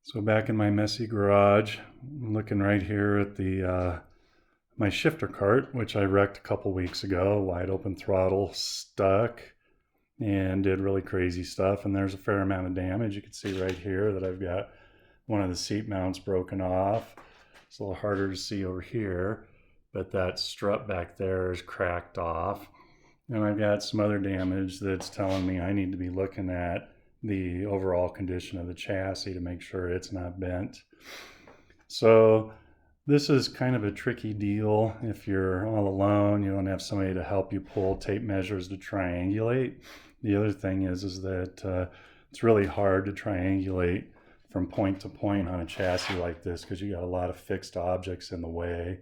So back in my messy garage, I'm looking right here at the my shifter cart, which I wrecked a couple weeks ago. Wide open throttle, stuck, and did really crazy stuff. And there's a fair amount of damage. You can see right here that I've got one of the seat mounts broken off. It's a little harder to see over here, but that strut back there is cracked off. And I've got some other damage that's telling me I need to be looking at the overall condition of the chassis to make sure it's not bent. So this is kind of a tricky deal if you're all alone, you don't have somebody to help you pull tape measures to triangulate. The other thing is that it's really hard to triangulate from point to point on a chassis like this because you got a lot of fixed objects in the way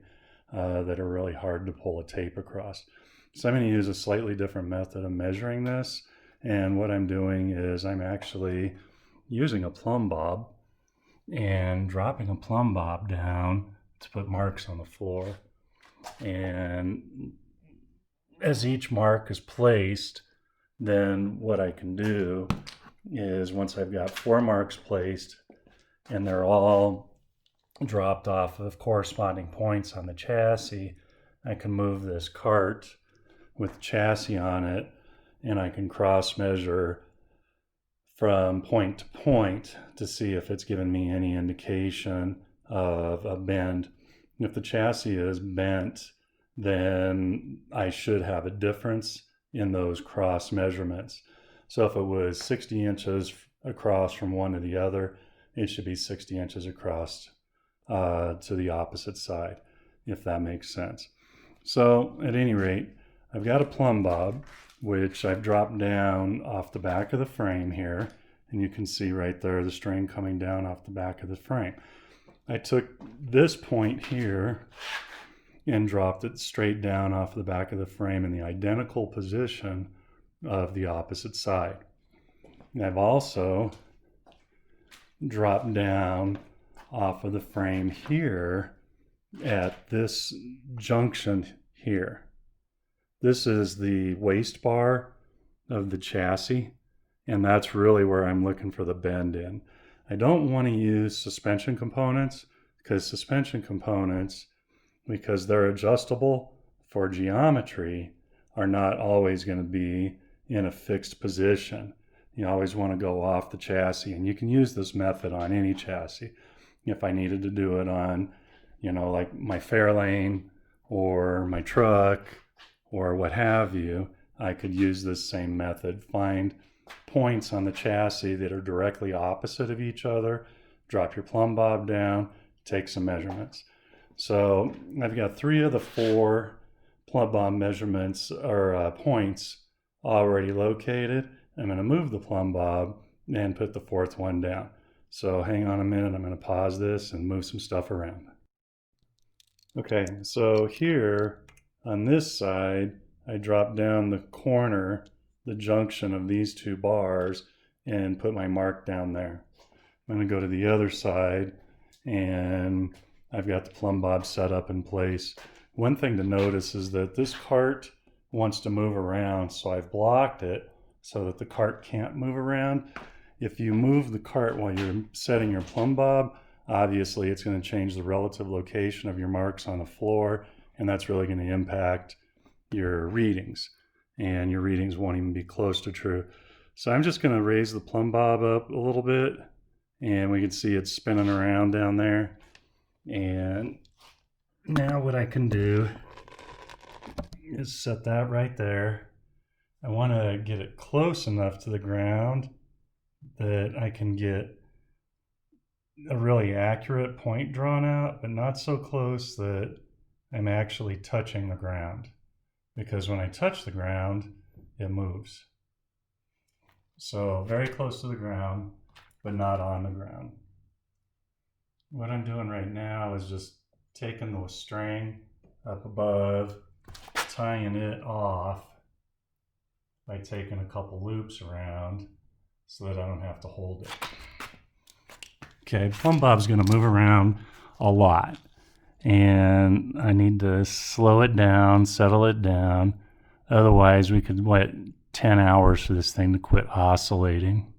that are really hard to pull a tape across. So I'm going to use a slightly different method of measuring this. And what I'm doing is I'm actually using a plumb bob and dropping a plumb bob down to put marks on the floor. And as each mark is placed, then what I can do is once I've got 4 marks placed and they're all dropped off of corresponding points on the chassis, I can move this cart with the chassis on it and I can cross measure from point to point to see if it's given me any indication of a bend. If the chassis is bent, then I should have a difference in those cross measurements. So if it was 60 inches across from one to the other, it should be 60 inches across to the opposite side, if that makes sense. So at any rate, I've got a plumb bob, which I've dropped down off the back of the frame here. And you can see right there the string coming down off the back of the frame. I took this point here and dropped it straight down off the back of the frame in the identical position of the opposite side. And I've also dropped down off of the frame here at this junction here. This is the waist bar of the chassis, and that's really where I'm looking for the bend in. I don't want to use suspension components because they're adjustable for geometry, are not always going to be in a fixed position. You always want to go off the chassis, and you can use this method on any chassis. If I needed to do it on, like my Fairlane or my truck or what have you, I could use this same method. Find points on the chassis that are directly opposite of each other, drop your plumb bob down, take some measurements. So I've got 3 of the 4 plumb bob measurements or points already located. I'm going to move the plumb bob and put the 4th one down. So hang on a minute, I'm going to pause this and move some stuff around. Okay, so here on this side, I drop down the corner, the junction of these 2 bars, and put my mark down there. I'm going to go to the other side, and I've got the plumb bob set up in place. One thing to notice is that this cart wants to move around, so I've blocked it so that the cart can't move around. If you move the cart while you're setting your plumb bob, obviously it's going to change the relative location of your marks on the floor, and that's really going to impact your readings, and your readings won't even be close to true. So I'm just going to raise the plumb bob up a little bit, and we can see it's spinning around down there. And now what I can do is set that right there. I want to get it close enough to the ground that I can get a really accurate point drawn out, but not so close that I'm actually touching the ground. Because when I touch the ground, it moves. So very close to the ground, but not on the ground. What I'm doing right now is just taking the string up above, tying it off by taking a couple loops around so that I don't have to hold it. Okay, plumb bob's going to move around a lot. And I need to slow it down, settle it down. Otherwise, we could wait 10 hours for this thing to quit oscillating.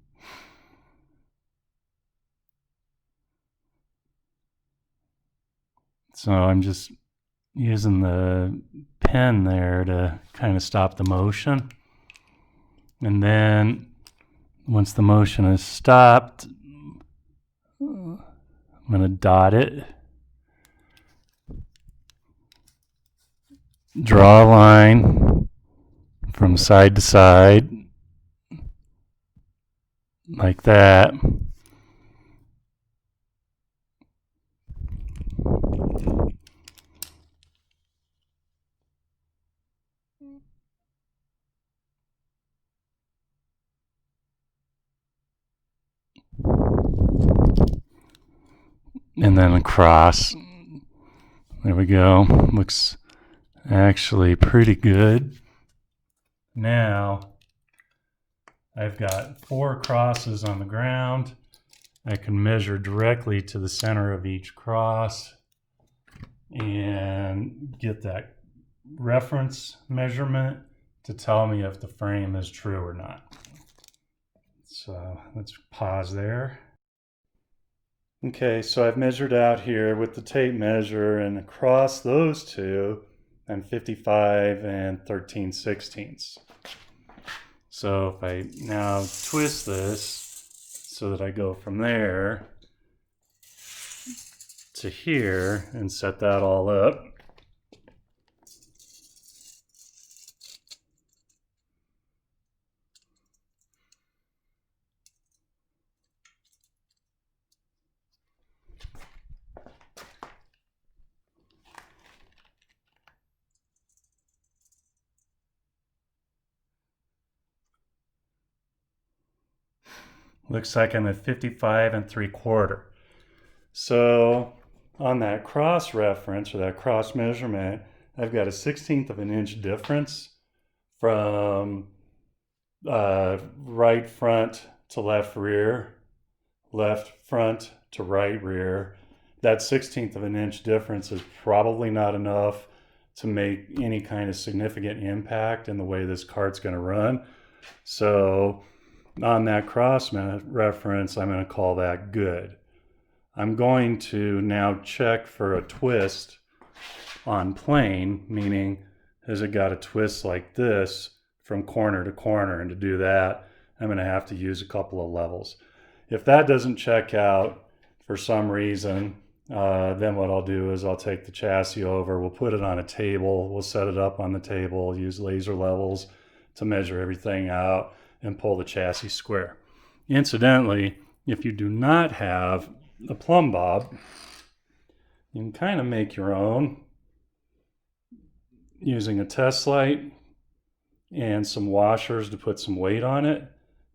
So I'm just using the pen there to kind of stop the motion. And then once the motion is stopped, I'm going to dot it. Draw a line from side to side like that. And then across. There we go. Looks actually pretty good. Now I've got 4 crosses on the ground. I can measure directly to the center of each cross and get that reference measurement to tell me if the frame is true or not. So let's pause there. Okay, so I've measured out here with the tape measure, and across those two, I'm 55 and 13/16. So if I now twist this so that I go from there to here and set that all up, looks like I'm at 55 3/4. So on that cross reference or that cross measurement, I've got a 1/16 of an inch difference from right front to left rear, left front to right rear. That 1/16 of an inch difference is probably not enough to make any kind of significant impact in the way this kart's going to run. So on that cross reference, I'm going to call that good. I'm going to now check for a twist on plane, meaning has it got a twist like this from corner to corner, and to do that, I'm going to have to use a couple of levels. If that doesn't check out for some reason, then what I'll do is I'll take the chassis over, we'll put it on a table, we'll set it up on the table, use laser levels to measure everything out, and pull the chassis square. Incidentally, if you do not have a plumb bob, you can kind of make your own using a test light and some washers to put some weight on it.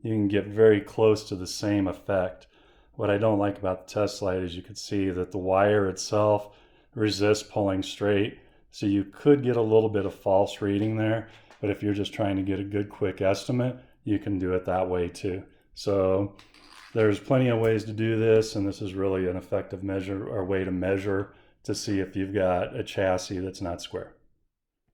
You can get very close to the same effect. What I don't like about the test light is you can see that the wire itself resists pulling straight, so you could get a little bit of false reading there, but if you're just trying to get a good quick estimate, you can do it that way too. So there's plenty of ways to do this, and this is really an effective measure or way to measure to see if you've got a chassis that's not square.